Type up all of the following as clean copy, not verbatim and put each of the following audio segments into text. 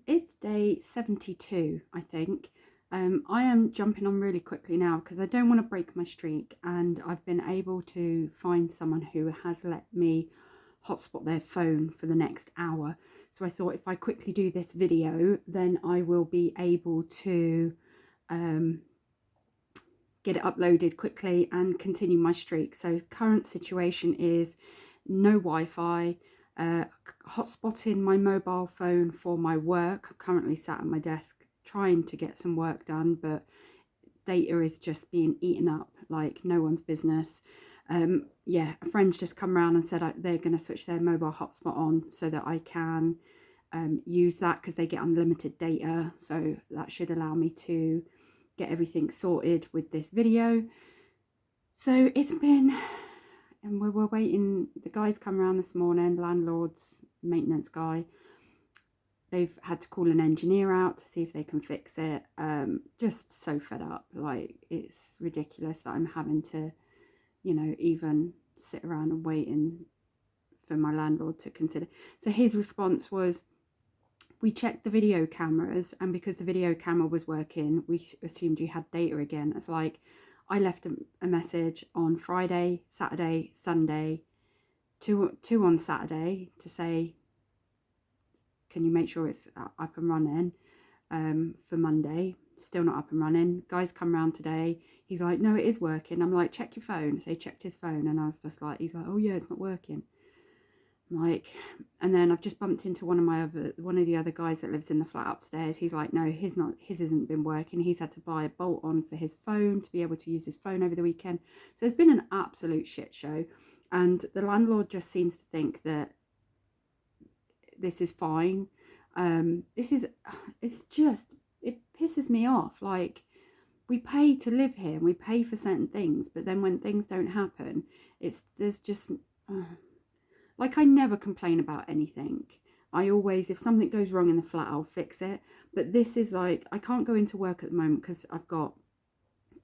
It's day 72, I think. I am jumping on really quickly now because I don't want to break my streak, and I've been able to find someone who has let me hotspot their phone for the next hour. So I thought if I quickly do this video, then I will be able to get it uploaded quickly and continue my streak. So current situation is no Wi-Fi, hotspotting my mobile phone for my work. I'm currently sat at my desk trying to get some work done, but data is just being eaten up like no one's business. Yeah, a friend's just come around and said they're going to switch their mobile hotspot on so that I can use that because they get unlimited data. So that should allow me to get everything sorted with this video. So it's been, and we were waiting, the guys come around this morning, landlord's maintenance guy. They've had to call an engineer out to see if they can fix it. Just so fed up, like it's ridiculous that I'm having to, even sit around and waiting for my landlord to consider. So his response was, we checked the video cameras, and because the video camera was working, we assumed you had data again. It's like, I left a message on Friday, Saturday, Sunday, two on Saturday to say, can you make sure it's up and running for Monday? Still not up and running. Guys come around today. He's like, no, it is working. I'm like, check your phone. So he checked his phone, and I was just like, he's like, oh yeah, it's not working. Like, and then I've just bumped into one of the other guys that lives in the flat upstairs. He's like, no, his hasn't been working. He's had to buy a bolt on for his phone to be able to use his phone over the weekend. So it's been an absolute shit show, and the landlord just seems to think that this is fine. It's just, it pisses me off. Like, we pay to live here and we pay for certain things, but then when things don't happen, there's just like, I never complain about anything. I always, if something goes wrong in the flat, I'll fix it. But this is like, I can't go into work at the moment because I've got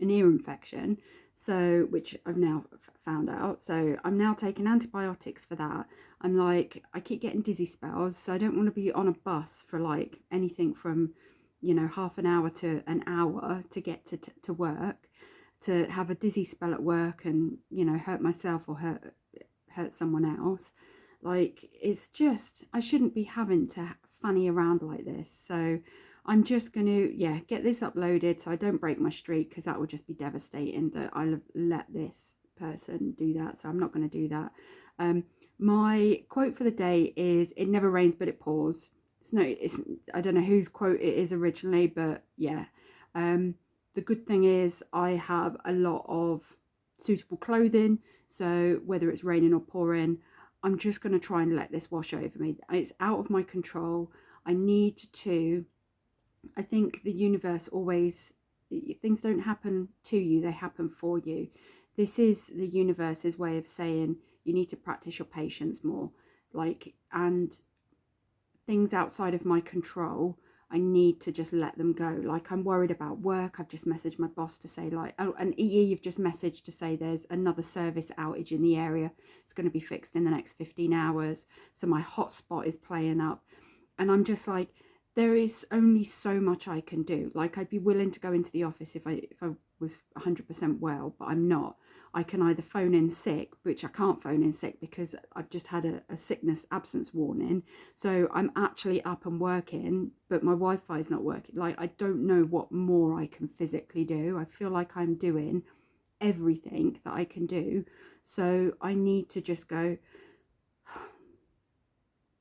an ear infection, so, which I've now found out. So I'm now taking antibiotics for that. I'm like, I keep getting dizzy spells, so I don't want to be on a bus for like anything from, half an hour to an hour to get to work, to have a dizzy spell at work and, hurt myself or hurt someone else. Like, it's just, I shouldn't be having to funny around like this. So I'm just going to, get this uploaded so I don't break my streak, because that would just be devastating that I'll let this person do that. So I'm not going to do that. My quote for the day is, it never rains but it pours. I don't know whose quote it is originally, but yeah. The good thing is I have a lot of suitable clothing, so whether it's raining or pouring, I'm just going to try and let this wash over me. It's out of my control. I think the universe always, things don't happen to you, they happen for you. This is the universe's way of saying you need to practice your patience more. Like, and things outside of my control, I need to just let them go. Like, I'm worried about work. I've just messaged my boss to say, like, oh, and EE, you've just messaged to say there's another service outage in the area. It's going to be fixed in the next 15 hours. So my hotspot is playing up. And I'm just like, there is only so much I can do. Like, I'd be willing to go into the office if I was 100% well, but I'm not. I can either phone in sick, which I can't phone in sick because I've just had a sickness absence warning. So I'm actually up and working, but my Wi-Fi is not working. Like, I don't know what more I can physically do. I feel like I'm doing everything that I can do. So I need to just go,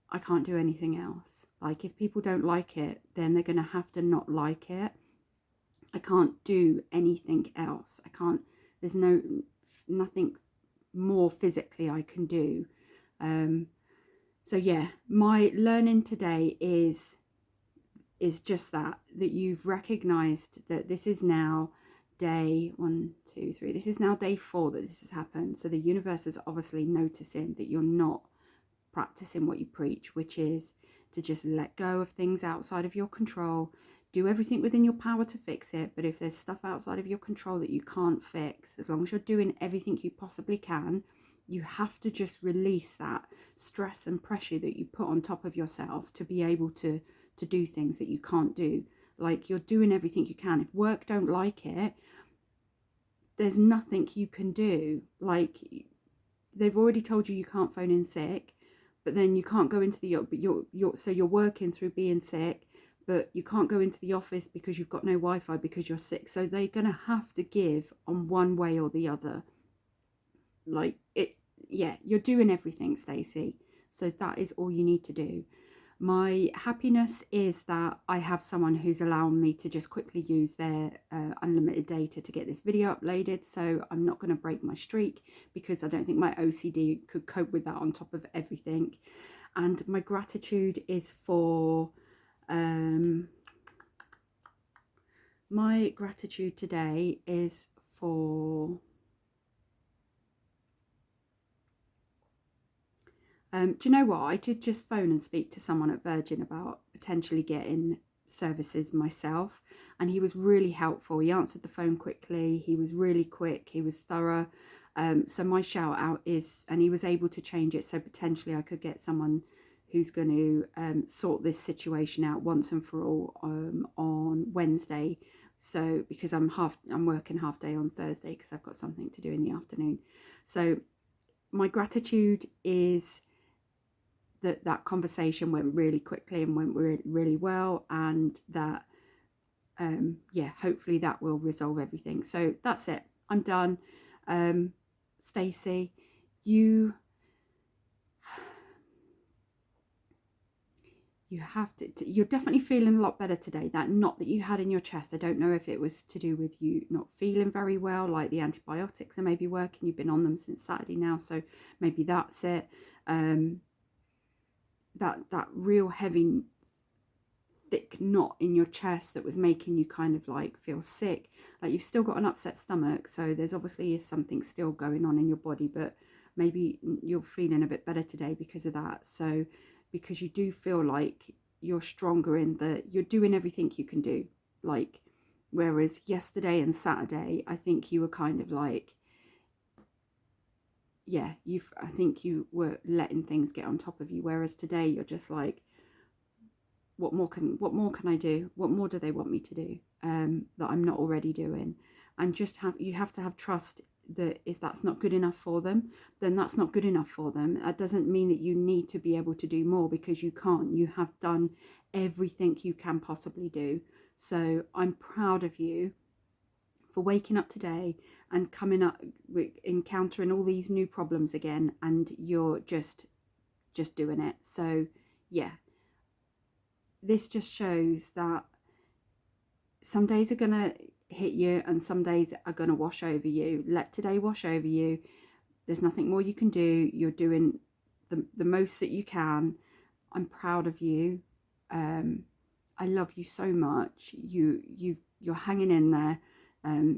I can't do anything else. Like, if people don't like it, then they're going to have to not like it. I can't do anything else. I can't, there's nothing more physically I can do. So yeah, my learning today is just that you've recognized that this is now day 1, 2, 3. This is now day 4 that this has happened. So the universe is obviously noticing that you're not practicing what you preach, which is to just let go of things outside of your control. Do everything within your power to fix it, but if there's stuff outside of your control that you can't fix, as long as you're doing everything you possibly can, you have to just release that stress and pressure that you put on top of yourself to be able to do things that you can't do. Like, you're doing everything you can. If work don't like it, there's nothing you can do. Like, they've already told you can't phone in sick, but then you can't go into the, but you're working through being sick, but you can't go into the office because you've got no Wi-Fi because you're sick. So they're going to have to give on one way or the other. Like, it, yeah, you're doing everything, Stacey. So that is all you need to do. My happiness is that I have someone who's allowing me to just quickly use their unlimited data to get this video uploaded. So I'm not going to break my streak, because I don't think my OCD could cope with that on top of everything. And my gratitude is for, my gratitude today is for, do you know what? I did just phone and speak to someone at Virgin about potentially getting services myself, and he was really helpful. He answered the phone quickly. He was really quick. He was thorough. So my shout out is, and he was able to change it, so potentially I could get someone who's going to sort this situation out once and for all on Wednesday. So because I'm working half day on Thursday because I've got something to do in the afternoon. So my gratitude is that conversation went really quickly and went really well, and that yeah, hopefully that will resolve everything. So that's it, I'm done. Stacey, you have to, you're definitely feeling a lot better today. That knot that you had in your chest, I don't know if it was to do with you not feeling very well, like the antibiotics are maybe working. You've been on them since Saturday now, so maybe that's it. That real heavy thick knot in your chest that was making you kind of like feel sick, like you've still got an upset stomach, so there's obviously is something still going on in your body, but maybe you're feeling a bit better today because of that. So because you do feel like you're stronger in that you're doing everything you can do, like, whereas yesterday and Saturday I think you were kind of like, yeah, I think you were letting things get on top of you, whereas today you're just like, what more can I do? What more do they want me to do that I'm not already doing? And just you have to have trust that if that's not good enough for them, then that's not good enough for them. That doesn't mean that you need to be able to do more, because you can't. You have done everything you can possibly do. So I'm proud of you for waking up today and coming up, encountering all these new problems again, and you're just doing it. So yeah, this just shows that some days are gonna hit you and some days are gonna wash over you. Let today wash over you. There's nothing more you can do. You're doing the most that you can. I'm proud of you. I love you so much. You're hanging in there.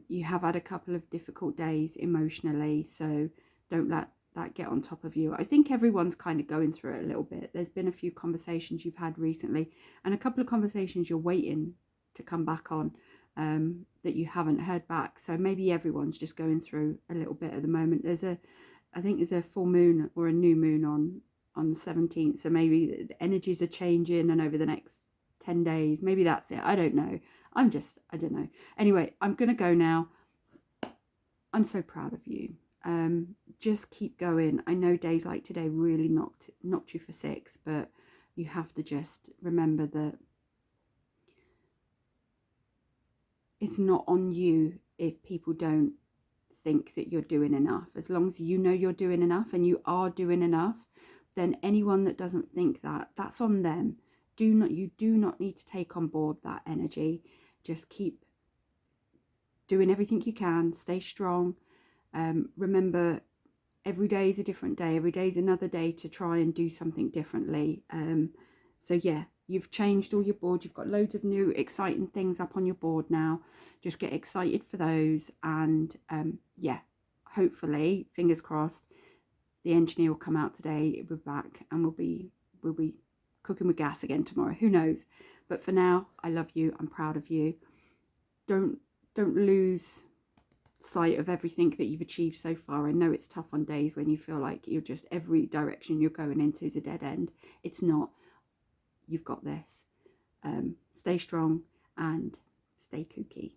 You have had a couple of difficult days emotionally, so don't let that get on top of you. I think everyone's kind of going through it a little bit. There's been a few conversations you've had recently, and a couple of conversations you're waiting to come back on that you haven't heard back. So maybe everyone's just going through a little bit at the moment. I think there's a full moon or a new moon on the 17th, so maybe the energies are changing, and over the next 10 days, maybe that's it. I don't know. I don't know. Anyway, I'm gonna go now. I'm so proud of you. Just keep going. I know days like today really knocked you for six, but you have to just remember that it's not on you if people don't think that you're doing enough. As long as you know you're doing enough and you are doing enough, then anyone that doesn't think that, that's on them. You do not need to take on board that energy. Just keep doing everything you can. Stay strong. Remember, every day is a different day. Every day is another day to try and do something differently. So yeah, you've changed all your board. You've got loads of new exciting things up on your board now. Just get excited for those. And yeah, hopefully, fingers crossed, the engineer will come out today. We're back and we'll be cooking with gas again tomorrow. Who knows? But for now, I love you. I'm proud of you. Don't lose sight of everything that you've achieved so far. I know it's tough on days when you feel like you're just, every direction you're going into is a dead end. It's not. You've got this. Stay strong and stay kooky.